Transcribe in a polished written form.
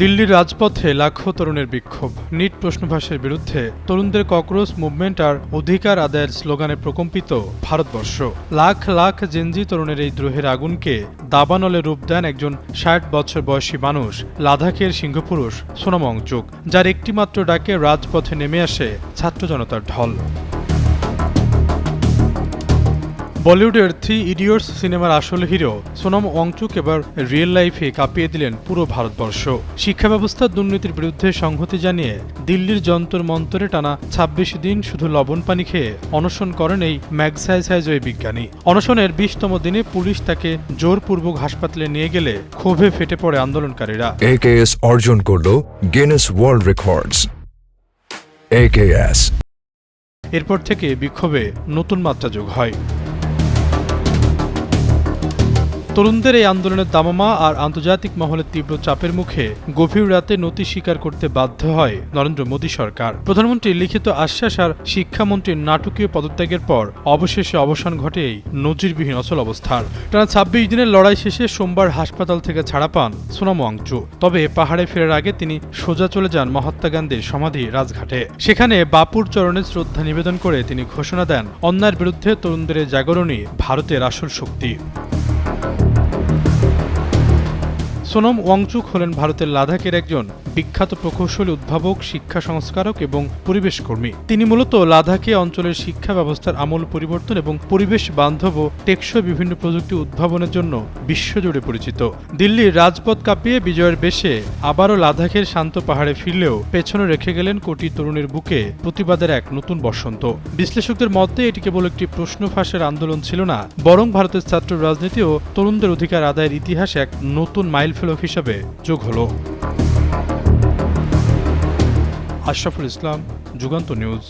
দিল্লির রাজপথে লাখো তরুণের বিক্ষোভ। নিট প্রশ্নভাসের বিরুদ্ধে তরুণদের ককরোচ মুভমেন্ট আর অধিকার আদায়ের স্লোগানে প্রকম্পিত ভারতবর্ষ। লাখ লাখ জেনজি তরুণের এই দ্রোহের আগুনকে দাবানলে রূপ দেন একজন ৬০ বছর বয়সী মানুষ, লাদাখের সিংহপুরুষ সোনাম ওয়াংচুক, যার একটিমাত্র ডাকে রাজপথে নেমে আসে ছাত্র জনতার ঢল। বলিউডের 3 ইডিয়টস সিনেমার আসল হিরো সোনাম ওয়াংচুক এবার রিয়েল লাইফে কাঁপিয়ে দিলেন পুরো ভারতবর্ষ। শিক্ষা ব্যবস্থার দুর্নীতির বিরুদ্ধে সংহতি জানিয়ে দিল্লির যন্তর মন্তরে টানা ২৬ দিন শুধু লবণ পানি খেয়ে অনশন করেন এই ম্যাগসাইসাইজ ওই বিজ্ঞানী। অনশনের ২০তম দিনে পুলিশ তাকে জোরপূর্বক হাসপাতালে নিয়ে গেলে ক্ষোভে ফেটে পড়ে আন্দোলনকারীরা। AKS অর্জন করল গিনেস ওয়ার্ল্ড রেকর্ডস। AKS এরপর থেকে বিক্ষোভে নতুন মাত্রা যোগ হয়। তরুণদের এই আন্দোলনের দামামা আর আন্তর্জাতিক মহলের তীব্র চাপের মুখে গভীর রাতে নতি স্বীকার করতে বাধ্য হয় নরেন্দ্র মোদী সরকার। প্রধানমন্ত্রীর লিখিত আশ্বাস আর শিক্ষামন্ত্রীর নাটকীয় পদত্যাগের পর অবশেষে অবসান ঘটে এই নজিরবিহীন অচল অবস্থার। টানা ২৬ দিনের লড়াই শেষে সোমবার হাসপাতাল থেকে ছাড়া পান সোনাম ওয়াংচুক। তবে পাহাড়ে ফেরার আগে তিনি সোজা চলে যান মহাত্মা গান্ধীর সমাধি রাজঘাটে। সেখানে বাপুর চরণে শ্রদ্ধা নিবেদন করে তিনি ঘোষণা দেন, অন্যায়ের বিরুদ্ধে তরুণদের জাগরণই ভারতের আসল শক্তি। সোনাম ওয়াংচুক হলেন ভারতের লাদাখের একজন বিখ্যাত প্রকৌশলী, উদ্ভাবক, শিক্ষা সংস্কারক এবং পরিবেশ কর্মী। তিনি মূলত লাদাখে অঞ্চলের শিক্ষা ব্যবস্থার আমূল পরিবর্তন এবং পরিবেশ বান্ধব ও টেকসই বিভিন্ন প্রযুক্তি উদ্ভাবনের জন্য বিশ্বজুড়ে পরিচিত। দিল্লির রাজপথ কাঁপিয়ে বিজয়ের বেশে আবারও লাদাখের শান্ত পাহাড়ে ফিরলেও পেছনে রেখে গেলেন কোটি তরুণের বুকে প্রতিবাদের এক নতুন বসন্ত। বিশ্লেষকদের মতে এটি কেবল একটি প্রশ্ন ফাঁসের আন্দোলন ছিল না, বরং ভারতের ছাত্র রাজনীতি ও তরুণদের অধিকার আদায়ের ইতিহাসে এক নতুন মাইলফলক হিসাবে যোগ হলো। আশরাফুল ইসলাম, যুগান্ত নিউজ।